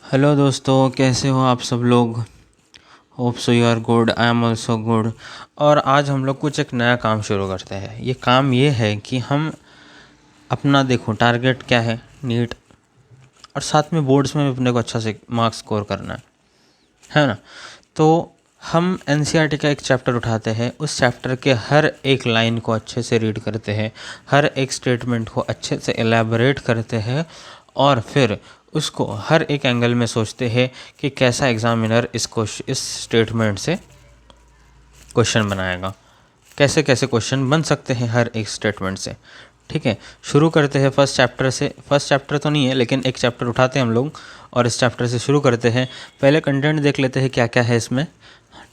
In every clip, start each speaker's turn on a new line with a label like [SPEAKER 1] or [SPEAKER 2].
[SPEAKER 1] Hello दोस्तों, कैसे हो आप सब लोग। Hope so you are good, I am also good. और आज हम लोग कुछ एक नया काम शुरू करते हैं। ये काम ये है कि हम अपना देखो टारगेट क्या है, नीट, और साथ में बोर्ड्स में भी अपने को अच्छा से मार्क्स स्कोर करना है ना। तो हम एनसीईआरटी का एक चैप्टर उठाते हैं, उस चैप्टर के हर एक लाइन को अच्छे से रीड करते हैं, हर एक स्टेटमेंट को अच्छे से एलैबोरेट करते हैं, और फिर उसको हर एक एंगल में सोचते हैं कि कैसा एग्जामिनर इस स्टेटमेंट से क्वेश्चन बनाएगा, कैसे कैसे क्वेश्चन बन सकते हैं हर एक स्टेटमेंट से। ठीक है, शुरू करते हैं फर्स्ट चैप्टर से। फर्स्ट चैप्टर तो नहीं है, लेकिन एक चैप्टर उठाते हैं हम लोग और इस चैप्टर से शुरू करते हैं। पहले कंटेंट देख लेते हैं क्या क्या है इसमें।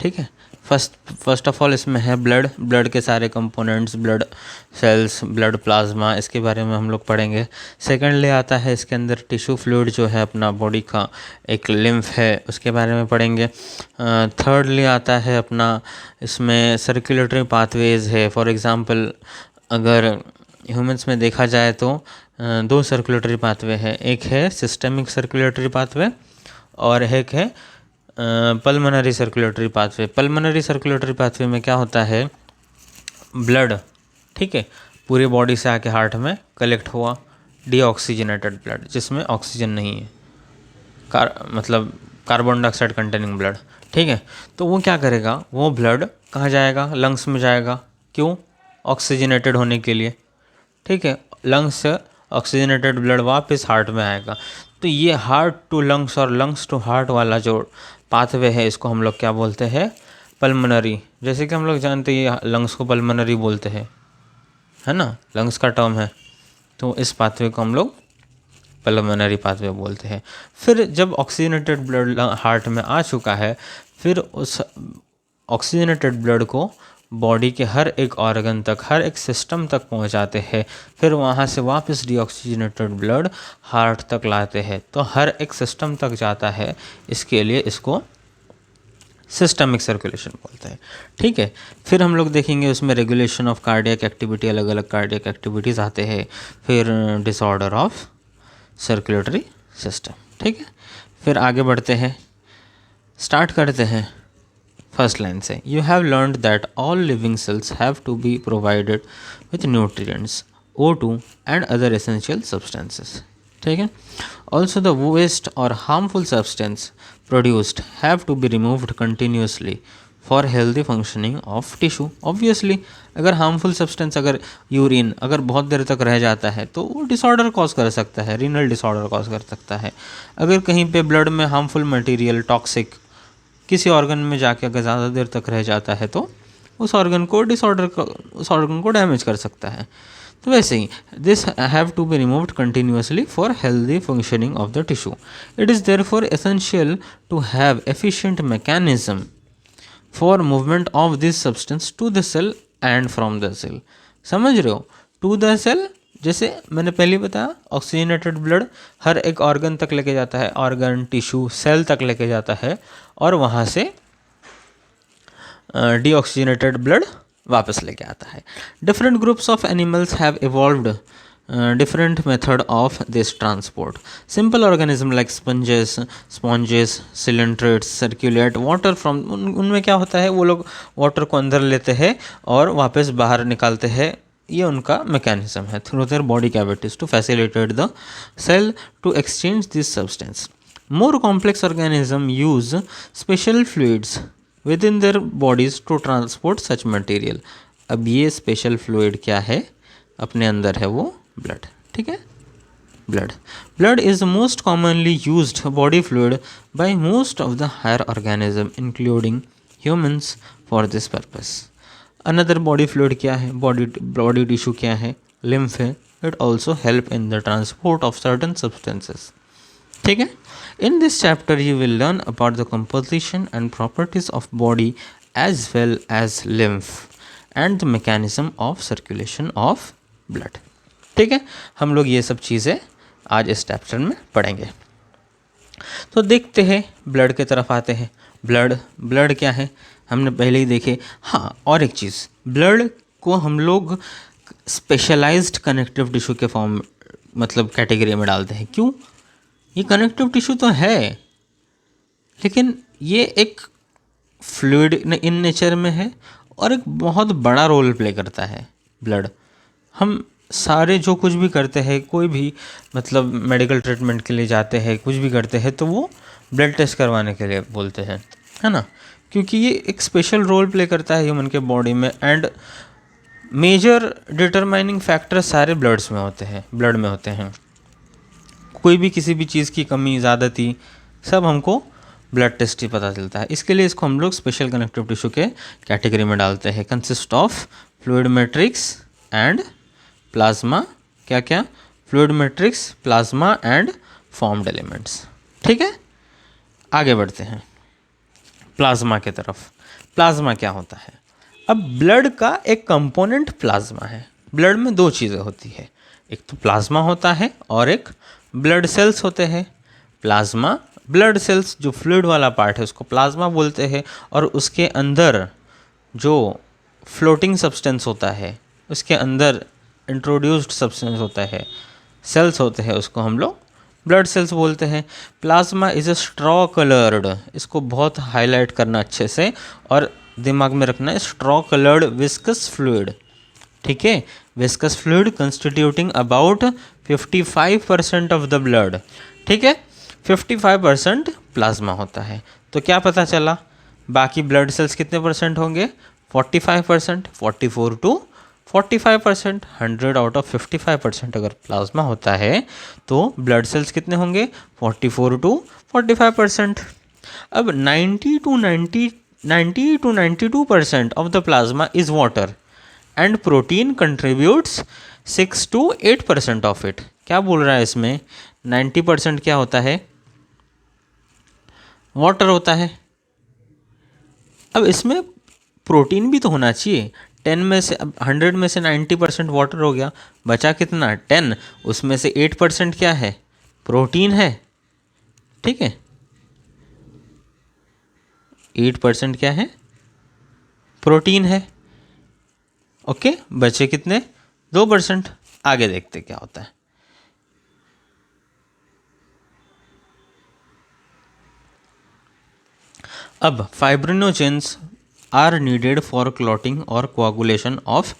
[SPEAKER 1] ठीक है, फर्स्ट ऑफ ऑल इसमें है ब्लड के सारे components, blood cells, blood plasma, इसके बारे में हम लोग पढ़ेंगे। सेकंडली आता है इसके अंदर टिश्यू फ्लूइड जो है अपना बॉडी का एक लिम्फ है, उसके बारे में पढ़ेंगे। थर्डली आता है अपना इसमें सर्कुलेटरी पाथवेज है। फॉर एग्जांपल अगर ह्यूमंस में देखा जाए तो दो सर्कुलेटरी पाथवे है, एक है सिस्टेमिक सर्कुलेटरी पाथवे और एक है pulmonary circulatory pathway. Pulmonary circulatory pathway में क्या होता है, ब्लड, ठीक है, पूरी बॉडी से आके हार्ट में कलेक्ट हुआ, डीऑक्सीजनेटेड ब्लड जिसमें ऑक्सीजन नहीं है, मतलब कार्बन डाइऑक्साइड कंटेनिंग ब्लड। ठीक है, तो वो क्या करेगा, वो ब्लड कहाँ जाएगा, लंग्स में जाएगा। क्यों? ऑक्सीजनेटेड होने के लिए। ठीक है, लंग्स से ऑक्सीजनेटेड ब्लड वापस हार्ट में आएगा। तो ये हार्ट टू लंग्स और लंग्स टू हार्ट वाला जो पाथवे है, इसको हम लोग क्या बोलते हैं, पल्मोनरी। जैसे कि हम लोग जानते हैं लंग्स को पल्मोनरी बोलते हैं, है ना, लंग्स का टर्म है। तो इस पाथवे को हम लोग पल्मोनरी पाथवे बोलते हैं। फिर जब ऑक्सीजनेटेड ब्लड हार्ट में आ चुका है, फिर उस ऑक्सीजनेटेड ब्लड को बॉडी के हर एक ऑर्गन तक, हर एक सिस्टम तक पहुंचाते हैं। फिर वहाँ से वापस डीऑक्सीजनेटेड ब्लड हार्ट तक लाते हैं। तो हर एक सिस्टम तक जाता है, इसके लिए इसको सिस्टमिक सर्कुलेशन बोलते हैं। ठीक है, फिर हम लोग देखेंगे उसमें रेगुलेशन ऑफ कार्डियक एक्टिविटी, अलग अलग कार्डियक एक्टिविटीज़ आते हैं। फिर डिसऑर्डर ऑफ सर्कुलेटरी सिस्टम। ठीक है, फिर आगे बढ़ते हैं, स्टार्ट करते हैं फर्स्ट लाइन से। You have learned that all living cells have to be provided with nutrients, O2 and other essential substances. ठीक है, ऑल्सो द वेस्ट और harmful substance produced have to be removed continuously for healthy functioning of tissue. Obviously अगर harmful substance, अगर urine अगर बहुत देर तक रह जाता है तो वो डिसऑर्डर कॉज कर सकता है, रीनल डिसऑर्डर कॉज कर सकता है। अगर कहीं पे ब्लड में हार्मफुल मटेरियल, टॉक्सिक किसी ऑर्गन में जाके अगर ज़्यादा देर तक रह जाता है तो उस ऑर्गन को डैमेज कर सकता है। तो वैसे ही this have to be removed continuously for healthy functioning of the tissue. It is therefore essential to have efficient mechanism for movement of this substance to the cell and from the cell. समझ रहे हो, to the cell, जैसे मैंने पहले बताया oxygenated blood हर एक organ तक लेके जाता है, ऑर्गन, टिश्यू, सेल तक लेके जाता है, और वहाँ से डीऑक्सीजनेटेड ब्लड वापस लेके आता है। Different groups of animals have evolved different method of this transport. Simple organism like sponges, coelentrates circulate water from, उनमें क्या होता है, वो लोग वाटर को अंदर लेते हैं और वापस बाहर निकालते हैं। ये उनका मैकेनिज्म है, through their body cavities to facilitate the cell to exchange this substance. More complex organism use special fluids within their bodies to transport such material. अब ये स्पेशल फ्लूइड क्या है, अपने अंदर है वो ब्लड। ठीक है, blood is most commonly used body fluid by most of the higher organism including humans for this purpose. Another body fluid क्या है, बॉडी टिश्यू क्या है, लिम्फ है। It also help in the transport of certain substances. ठीक है, in this chapter you will learn about the composition and properties of body as well as lymph and the mechanism of circulation of blood. ठीक है, हम लोग ये सब चीज़ें आज इस चैप्टर में पढ़ेंगे। तो देखते हैं, ब्लड की तरफ आते हैं। ब्लड क्या है हमने पहले ही देखे। हाँ, और एक चीज़, ब्लड को हम लोग स्पेशलाइज्ड कनेक्टिव टिश्यू के फॉर्म, मतलब कैटेगरी में डालते हैं। क्यों? ये कनेक्टिव टिश्यू तो है, लेकिन ये एक फ्लूइड इन नेचर में है और एक बहुत बड़ा रोल प्ले करता है ब्लड। हम सारे जो कुछ भी करते हैं, कोई भी मतलब मेडिकल ट्रीटमेंट के लिए जाते हैं, कुछ भी करते हैं, तो वो ब्लड टेस्ट करवाने के लिए बोलते हैं, है ना, क्योंकि ये एक स्पेशल रोल प्ले करता है ह्यूमन के बॉडी में। एंड मेजर डिटरमाइनिंग फैक्टर सारे ब्लड्स में होते हैं, ब्लड में होते हैं। कोई भी किसी भी चीज़ की कमी ज़्यादती सब हमको ब्लड टेस्ट ही पता चलता है। इसके लिए इसको हम लोग स्पेशल कनेक्टिव टिश्यू के कैटेगरी में डालते हैं। Consist of fluid matrix and plasma, क्या क्या, fluid matrix, plasma and formed elements. ठीक है, आगे बढ़ते हैं प्लाज्मा के तरफ। प्लाज्मा क्या होता है? अब ब्लड का एक कंपोनेंट प्लाज्मा है। ब्लड में दो चीज़ें होती है, एक तो प्लाज्मा होता है और एक ब्लड सेल्स होते हैं। प्लाज्मा, ब्लड सेल्स जो फ्लूइड वाला पार्ट है उसको प्लाज्मा बोलते हैं, और उसके अंदर जो फ्लोटिंग सब्सटेंस होता है, उसके अंदर इंट्रोड्यूस्ड सब्सटेंस होता है, सेल्स होते हैं, उसको हम लोग ब्लड सेल्स बोलते हैं। Plasma is a straw coloured, इसको बहुत हाईलाइट करना अच्छे से और दिमाग में रखना है, स्ट्रॉ कलर्ड विस्कस फ्लूइड। ठीक है, viscous fluid constituting about 55% of the blood. ठीक है, 55% प्लाज्मा होता है। तो क्या पता चला, बाकी ब्लड सेल्स कितने परसेंट होंगे? 45%, 44 टू 45%, 100 आउट ऑफ 55% अगर प्लाज्मा होता है तो ब्लड सेल्स कितने होंगे? 44 टू 45%। अब 90 to 92% of the plasma is water and protein contributes 6 to 8% of it. क्या बोल रहा है इसमें? 90% क्या होता है? वाटर होता है। अब इसमें प्रोटीन भी तो होना चाहिए। 10 में से, अब 100 में से 90% वाटर हो गया, बचा कितना? 10। उसमें से 8% क्या है? प्रोटीन है। ठीक है, 8% क्या है? प्रोटीन है। ओके, बचे कितने? 2%। आगे देखते क्या होता है। अब फाइब्रिनोजेंस आर नीडेड फॉर क्लॉटिंग और कोआगुलेशन ऑफ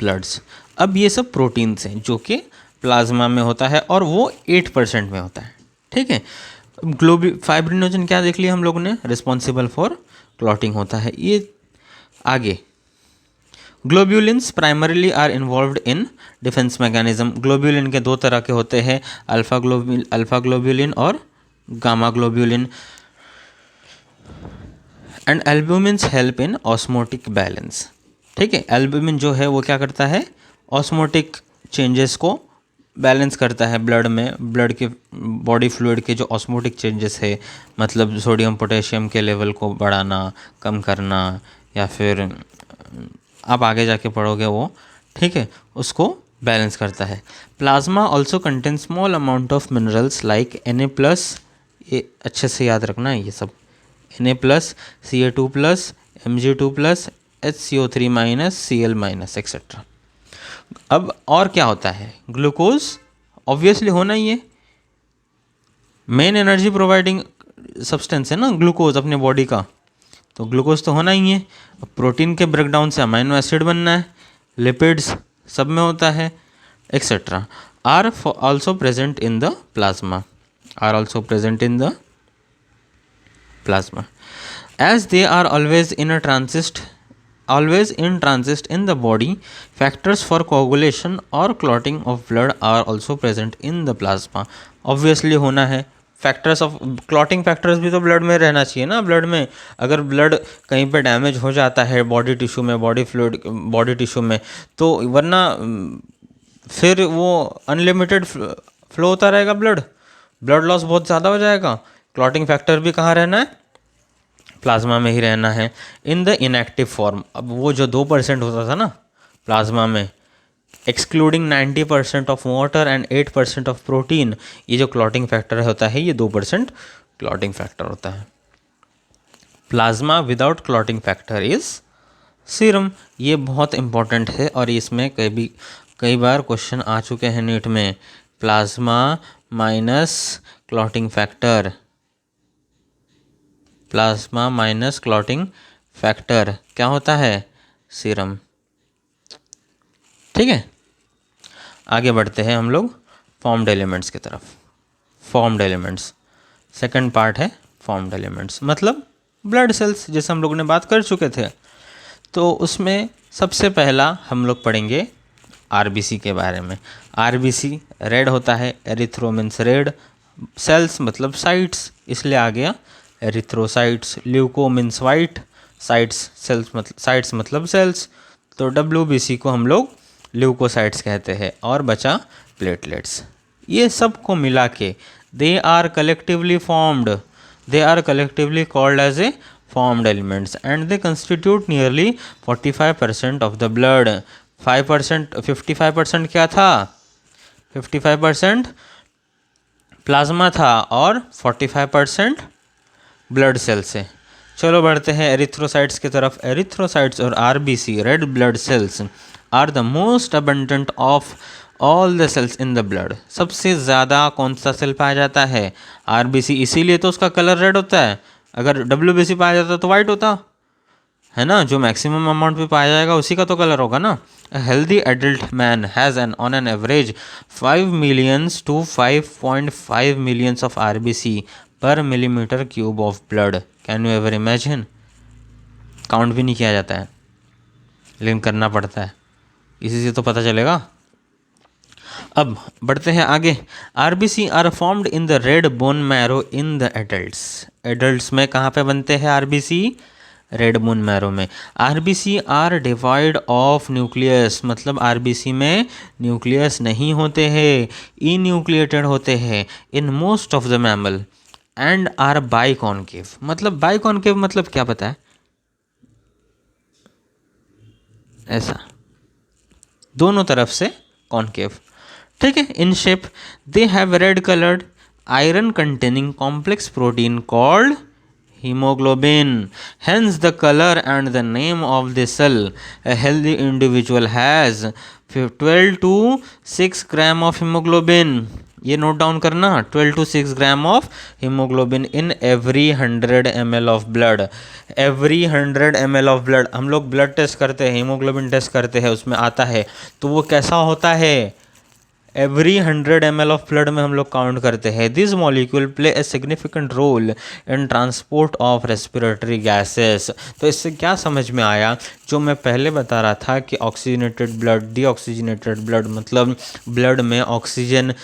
[SPEAKER 1] ब्लड्स। अब ये सब प्रोटीन्स हैं जो कि प्लाज्मा में होता है और वो 8% में होता है। ठीक है, फाइब्रिनोजन क्या देख लिया हम लोगों ने? रिस्पॉन्सिबल फॉर क्लॉटिंग होता है ये। आगे, globulins primarily are involved in defence mechanism. Globulin के दो तरह के होते हैं, अल्फा ग्लोब्यूलिन और gamma globulin. And albumins help in osmotic balance. ठीक है, एल्ब्यूमिन जो है वो क्या करता है? ऑस्मोटिक चेंजेस को बैलेंस करता है ब्लड में। ब्लड के बॉडी फ्लूइड के जो ऑस्मोटिक चेंजेस है, मतलब सोडियम पोटेशियम के लेवल को बढ़ाना, कम करना, या फिर आप आगे जाके पढ़ोगे वो, ठीक है, उसको बैलेंस करता है। Plasma also contain small amount of minerals like Na+, ये अच्छे से याद रखना है ये सब, Na+, Ca2+, Mg2+, HCO3-, Cl-, etcetera. अब और क्या होता है? ग्लूकोज ऑब्वियसली होना ही है, मेन एनर्जी प्रोवाइडिंग सब्सटेंस है ना ग्लूकोज अपने बॉडी का, तो ग्लूकोज तो होना ही है। अब प्रोटीन के ब्रेकडाउन से अमाइनो एसिड बनना है, लिपिड्स सब में होता है, etcetera. Are also present in the plasma, are also present in the plasma as they are always in transit in the body. Factors for coagulation or clotting of blood are also present in the plasma. Obviously होना है, factors of clotting factors भी तो blood में रहना चाहिए ना। Blood में अगर ब्लड कहीं पे डैमेज हो जाता है बॉडी टिश्यू में, बॉडी फ्लूइड बॉडी टिश्यू में, तो वरना फिर वो अनलिमिटेड फ्लो होता रहेगा ब्लड, ब्लड लॉस बहुत ज़्यादा हो जाएगा। क्लॉटिंग फैक्टर भी कहाँ रहना है? प्लाज्मा में ही रहना है, इन द इनएक्टिव फॉर्म। अब वो जो 2% होता था ना प्लाज्मा में, excluding 90% of water and 8% of protein, ये जो क्लॉटिंग फैक्टर होता है ये 2% क्लॉटिंग फैक्टर होता है। Plasma without clotting factor is serum. ये बहुत इंपॉर्टेंट है और इसमें कई बार क्वेश्चन आ चुके हैं नीट में। Plasma minus clotting factor, plasma minus clotting factor क्या होता है? सीरम। ठीक है, आगे बढ़ते हैं हम लोग फॉर्म्ड एलिमेंट्स की तरफ। फॉर्म्ड एलिमेंट्स सेकंड पार्ट है। फॉर्म्ड एलिमेंट्स मतलब ब्लड सेल्स, जैसे हम लोग ने बात कर चुके थे। तो उसमें सबसे पहला हम लोग पढ़ेंगे आरबीसी के बारे में। आरबीसी रेड होता है, एरिथ्रो मीन्स रेड, सेल्स मतलब साइट्स, इसलिए आ गया erythrocytes. Leuco means white, sites मतलब सेल्स, तो डब्ल्यूबीसी को हम लोग ल्यूकोसाइट्स कहते हैं। और बचा प्लेटलेट्स। ये सब को मिला के they are collectively called as a formed elements and they constitute nearly 45% of the blood. 55% क्या था? 55% प्लाज्मा था और 45% ब्लड सेल से। चलो बढ़ते हैं एरिथ्रोसाइट्स की तरफ। एरिथ्रोसाइट्स और RBC red blood cells are the most abundant of all the cells in the blood. सबसे ज़्यादा कौन सा सेल पाया जाता है? आरबीसी, इसीलिए तो उसका कलर रेड होता है। अगर डब्ल्यूबीसी पाया जाता तो वाइट होता है ना, जो मैक्सिमम अमाउंट पे पाया जाएगा उसी का तो कलर होगा ना। A healthy adult man has an on an average 5 millions to 5.5 millions of RBC per millimetre cube of blood. Can you ever imagine? Count भी नहीं किया जाता है, लेकिन करना पड़ता है, इसी से तो पता चलेगा। अब बढ़ते हैं आगे। RBC are formed in the red bone marrow in the adults. Adults में कहाँ पे बनते हैं आरबीसी? रेड बोन मैरो में। RBC are devoid of nucleus, मतलब आरबीसी में न्यूक्लियस नहीं होते हैं, इन्यूक्लिएटेड होते हैं in most of the mammal and are biconcave. मतलब बाइकॉन्केव मतलब क्या पता है? ऐसा दोनों तरफ से कॉन्केव। ठीक है, in shape they have read coloured iron containing complex protein called hemoglobin, hence the color and the name of the cell. A healthy individual has 12 to 6 gram of hemoglobin. ये नोट डाउन करना, 12 to 6 gram of haemoglobin in every 100 ml of blood. Every 100 ml of blood, हम लोग blood test करते हैं, haemoglobin test करते हैं, उसमें आता है तो वो कैसा होता है? एवरी 100 ml ऑफ ब्लड में हम लोग काउंट करते हैं। This molecule play a significant role in transport of respiratory gases. तो इससे क्या समझ में आया? जो मैं पहले बता रहा था कि ऑक्सीजनेटेड ब्लड, डीऑक्सीजनेटेड ब्लड मतलब ब्लड में ऑक्सीजन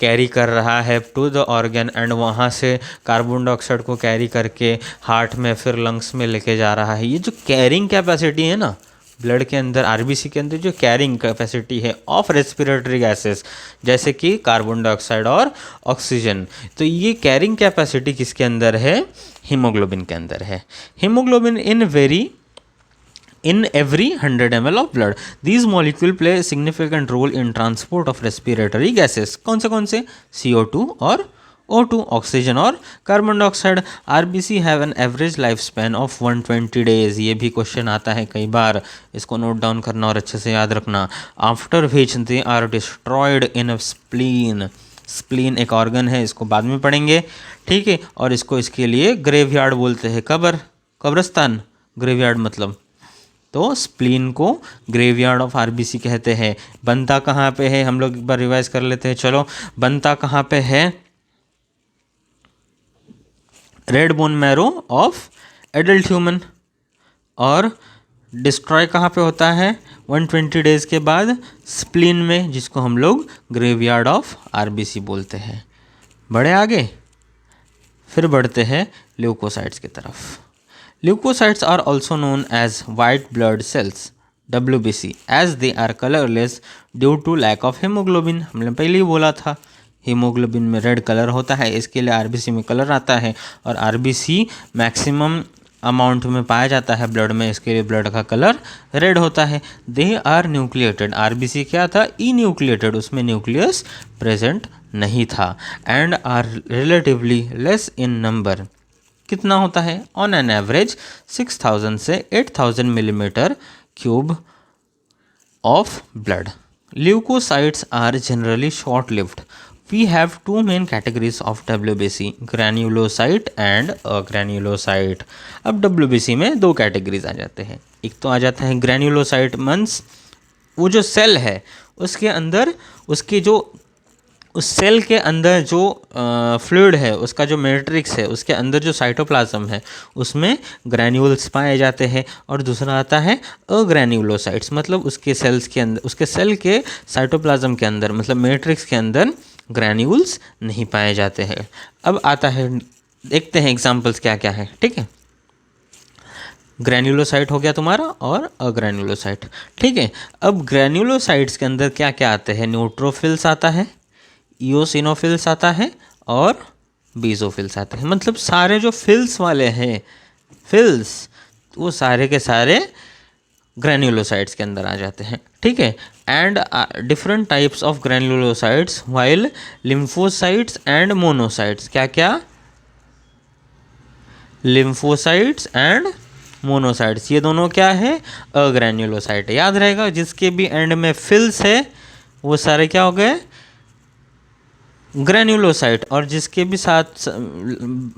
[SPEAKER 1] कैरी कर रहा है टू द ऑर्गन एंड वहाँ से कार्बन डाइऑक्साइड को कैरी करके हार्ट में फिर लंग्स में लेके जा रहा है। ये जो कैरिंग कैपेसिटी है ना ब्लड के अंदर, आरबीसी के अंदर जो कैरिंग कैपेसिटी है ऑफ रेस्पिरेटरी गैसेस जैसे कि कार्बन डाइऑक्साइड और ऑक्सीजन, तो ये कैरिंग कैपेसिटी किसके अंदर है? हीमोग्लोबिन के अंदर है। Haemoglobin in every 100 ml of blood. These molecules play a significant role in transport of respiratory gases. कौन से? CO2 और O2, ऑक्सीजन और carbon dioxide. RBC have an average life span of 120 days. ये भी question आता है कई बार, इसको नोट डाउन करना और अच्छे से याद रखना। After which they are destroyed in spleen. Spleen एक ऑर्गन है, इसको बाद में पढ़ेंगे, ठीक है। और इसके लिए ग्रेवयार्ड बोलते हैं, कब्रस्तान, ग्रेवयार्ड मतलब। तो स्प्लीन को ग्रेवयार्ड ऑफ आरबीसी कहते हैं। बनता कहाँ पे है? हम लोग एक बार रिवाइज कर लेते हैं, चलो। बनता कहाँ पे है? Red bone marrow of adult human. और डिस्ट्रॉय कहाँ पे होता है? 120 डेज के बाद स्प्लीन में, जिसको हम लोग ग्रेवयार्ड ऑफ आरबीसी बोलते हैं। बढ़े आगे, फिर बढ़ते हैं ल्यूकोसाइट्स की तरफ। Leukocytes are also known as white blood cells WBC as they are colorless due to lack of hemoglobin। हमने पहले ही बोला था हीमोग्लोबिन में रेड कलर होता है, इसके लिए आरबीसी में कलर आता है। और आरबीसी मैक्सिमम अमाउंट में पाया जाता है ब्लड में, इसके लिए ब्लड का कलर रेड होता है। They are nucleated. आरबीसी क्या था? इन्यूक्लिएटेड, उसमें न्यूक्लियस प्रेजेंट नहीं था। And are relatively less in number. कितना होता है? ऑन एन एवरेज 6000 से 8000 millimetre cube of blood. Leucocytes are generally short lived We have two main categories of WBC, granulocyte and agranulocyte. अब WBC में दो categories आ जाते हैं. एक तो आ जाता है ग्रैन्युलोसाइट, मीन्स वो जो सेल है उसके अंदर उसकी जो उस सेल के अंदर जो फ्लूइड है, उसका जो मैट्रिक्स है, उसके अंदर जो साइटोप्लाज्म है उसमें ग्रैन्यूल्स पाए जाते हैं. और दूसरा आता है अग्रैन्युलोसाइट्स, मतलब उसके सेल्स के अंदर, उसके सेल के साइटोप्लाज्म के अंदर, मतलब मैट्रिक्स के अंदर ग्रैन्यूल्स नहीं पाए जाते हैं. अब आता है, देखते हैं एग्जांपल्स क्या क्या है. ठीक है, ग्रैन्युलोसाइट हो गया तुम्हारा और अग्रैन्युलोसाइट. ठीक है, अब ग्रैन्युलोसाइट्स के अंदर क्या क्या आते हैं? न्यूट्रोफिल्स आता है, इओसिनोफिल्स आता है और बेसोफिल्स आते हैं. मतलब सारे जो फिल्स वाले हैं, फिल्स, वो सारे के सारे ग्रैन्युलोसाइट्स के अंदर आ जाते हैं. ठीक है, and different types of granulocytes while lymphocytes and monocytes. क्या क्या? लिम्फोसाइट्स एंड मोनोसाइट्स, ये दोनों क्या है? अग्रैन्युलोसाइट. याद रहेगा, जिसके भी एंड में फिल्स है वो सारे क्या हो गए? ग्रैन्युलोसाइट. और जिसके भी साथ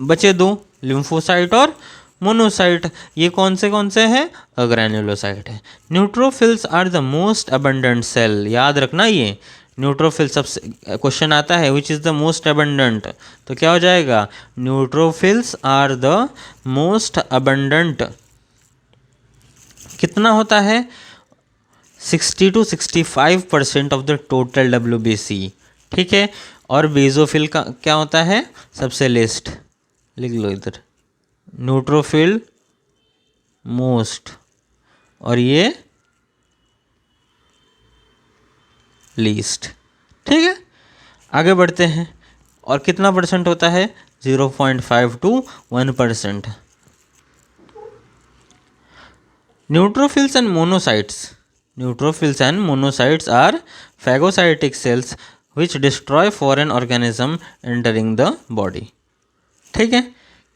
[SPEAKER 1] बचे दो, लिम्फोसाइट और मोनोसाइट, ये कौन से हैं? अग्रैन्युलोसाइट है. Neutrophils are the most abundant cell. याद रखना, ये न्यूट्रोफिल सबसे क्वेश्चन आता है, which is the most abundant, तो क्या हो जाएगा? Neutrophils are the most abundant. कितना होता है? 60 to 65% of the total WBC. ठीक है, और बेसोफिल का क्या होता है? सबसे लेस्ट. लिख लो इधर, न्यूट्रोफिल मोस्ट और ये लीस्ट. ठीक है, आगे बढ़ते हैं. और कितना परसेंट होता है? 0.5 to 1%. Neutrophils and monocytes. Neutrophils and monocytes are phagocytic cells which destroy foreign organism entering the body. ठीक है,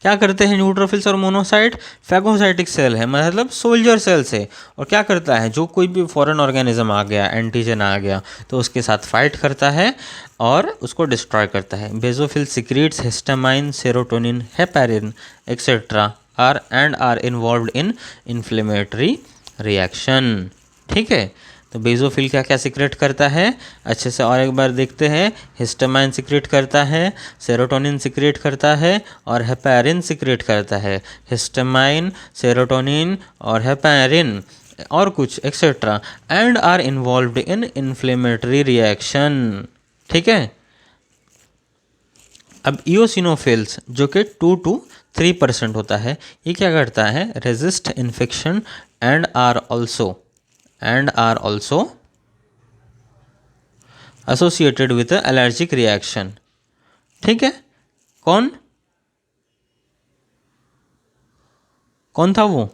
[SPEAKER 1] क्या करते हैं न्यूट्रोफिल्स और मोनोसाइट? फैगोसाइटिक सेल है, मतलब सोल्जर सेल्स है. और क्या करता है? जो कोई भी फॉरेन ऑर्गेनिज्म आ गया, एंटीजन आ गया, तो उसके साथ फाइट करता है और उसको डिस्ट्रॉय करता है. Basophil secretes histamine, serotonin, heparin etcetera are involved in inflammatory reaction. ठीक है, तो बेसोफिल क्या क्या सिक्रेट करता है? अच्छे से और एक बार देखते हैं. हिस्टामाइन सिक्रेट करता है, सेरोटोनिन सिक्रेट करता है और हेपेरिन सिक्रेट करता है. हिस्टामाइन, सेरोटोनिन और हेपेरिन और कुछ etcetera and are involved in inflammatory reaction. ठीक है, अब इओसिनोफिल्स जो कि 2 to 3% होता है, ये क्या करता है? Resist infection and are also associated with allergic reaction. ठीक है, कौन था वो?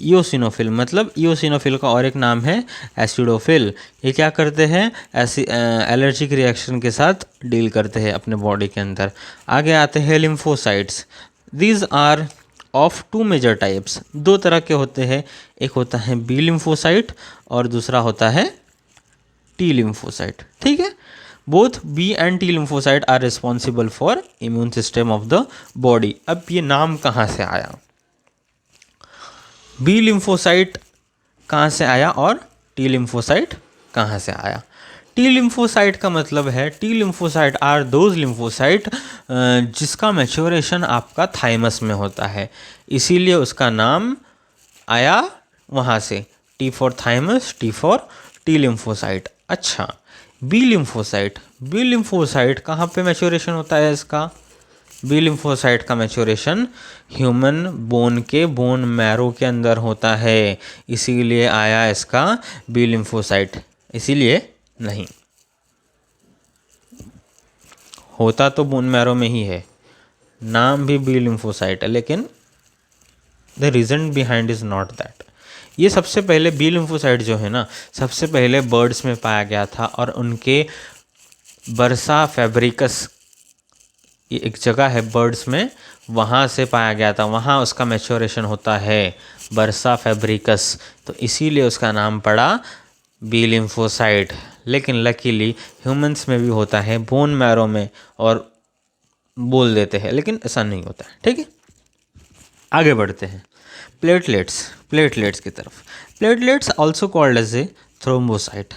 [SPEAKER 1] इओसिनोफिल. मतलब इओसिनोफिल का और एक नाम है एसिडोफिल. ये क्या करते हैं? एलर्जिक रिएक्शन के साथ डील करते हैं अपने बॉडी के अंदर. आगे आते हैं lymphocytes. These are of 2 major types. 2 तरह के होते हैं, एक होता है बी लिम्फोसाइट और दूसरा होता है टी लिम्फोसाइट. ठीक है, both B and T lymphocyte are responsible for immune system of the body. अब ये नाम कहाँ से आया? बी लिम्फोसाइट कहाँ से आया और टी लिम्फोसाइट कहाँ से आया? टी लिम्फोसाइट का मतलब है, T lymphocyte are those lymphocyte जिसका मैच्योरेशन आपका थाइमस में होता है, इसीलिए उसका नाम आया वहाँ से. T for thymus, T for T lymphocyte. अच्छा, बी लिम्फोसाइट कहाँ पे मैच्योरेशन होता है इसका? बी लिम्फोसाइट का मैच्योरेशन ह्यूमन बोन के बोन मैरो के अंदर होता है, इसीलिए आया इसका बी लिम्फोसाइट. इसीलिए नहीं, होता तो बोन मैरो में ही है, नाम भी बी लिम्फोसाइट है, लेकिन the reason behind is not that. ये सबसे पहले बी लिम्फोसाइट जो है ना, सबसे पहले बर्ड्स में पाया गया था और उनके बर्सा फैब्रिकस, ये एक जगह है बर्ड्स में, वहाँ से पाया गया था, वहाँ उसका मैच्योरेशन होता है, बर्सा फैब्रिकस. तो इसीलिए उसका नाम पड़ा बी लिम्फोसाइट. लेकिन लकीली ह्यूमंस में भी होता है, बोन मैरो में, और बोल देते हैं, लेकिन ऐसा नहीं होता है। ठीक है, आगे बढ़ते हैं प्लेटलेट्स की तरफ। Platelets also called as a thrombocyte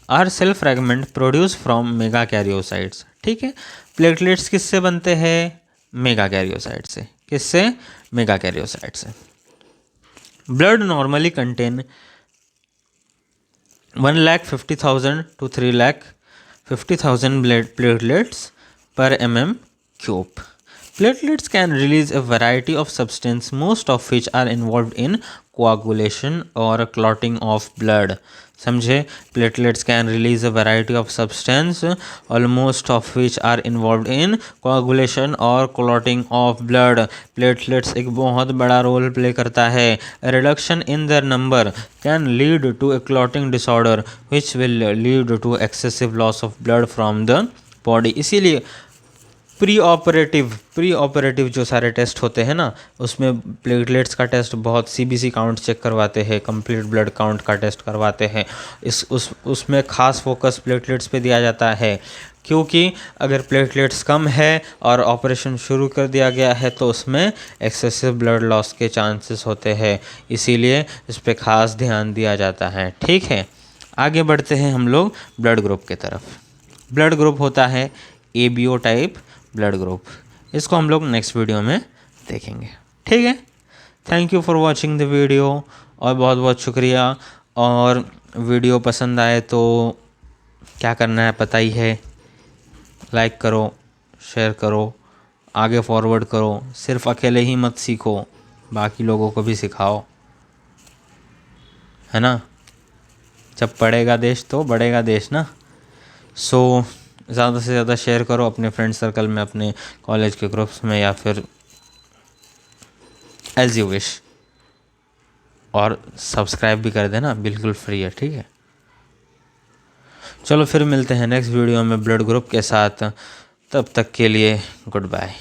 [SPEAKER 1] are cell fragment produce from megakaryocytes. ठीक है, प्लेटलेट्स किससे बनते हैं? मेगा कैरियोसाइट से। किससे? मेगा कैरियोसाइट से। Blood normally contain 1,50,000 to 3,50,000 platelets per mm³. Platelets can release a variety of substances, most of which are involved in coagulation or clotting of blood. समझे? Platelets can release a variety of substance, most of which are involved in coagulation or clotting of blood. Platelets एक बहुत बड़ा role play करता है. A reduction in their number can lead to a clotting disorder, which will lead to excessive loss of blood from the body. इसीलिए pre operative जो सारे test होते हैं ना, उसमें प्लेटलेट्स का टेस्ट बहुत, सीबीसी काउंट चेक करवाते हैं, कंप्लीट ब्लड काउंट का टेस्ट करवाते हैं। उसमें खास फोकस प्लेटलेट्स पे दिया जाता है, क्योंकि अगर प्लेटलेट्स कम है और ऑपरेशन शुरू कर दिया गया है तो उसमें एक्सेसिव ब्लड लॉस के चांसेस होते हैं, इसीलिए इस पर खास ध्यान दिया जाता है। ठीक है, आगे बढ़ते हैं हम लोग ब्लड ग्रुप के तरफ। ब्लड ग्रुप होता है ABO टाइप ब्लड ग्रुप। इसको हम लोग नेक्स्ट वीडियो में देखेंगे। ठीक है, thank you for watching the video, और बहुत बहुत शुक्रिया। और वीडियो पसंद आए तो क्या करना है पता ही है, लाइक करो, शेयर करो, आगे फॉरवर्ड करो। सिर्फ अकेले ही मत सीखो, बाकी लोगों को भी सिखाओ, है ना। जब पढ़ेगा देश तो बढ़ेगा देश ना। सो ज़्यादा से ज़्यादा शेयर करो अपने फ्रेंड सर्कल में, अपने कॉलेज के ग्रुप्स में, या फिर एज यू विश। और सब्सक्राइब भी कर देना, बिल्कुल फ्री है। ठीक है, चलो फिर मिलते हैं नेक्स्ट वीडियो में ब्लड ग्रुप के साथ। तब तक के लिए गुड बाय।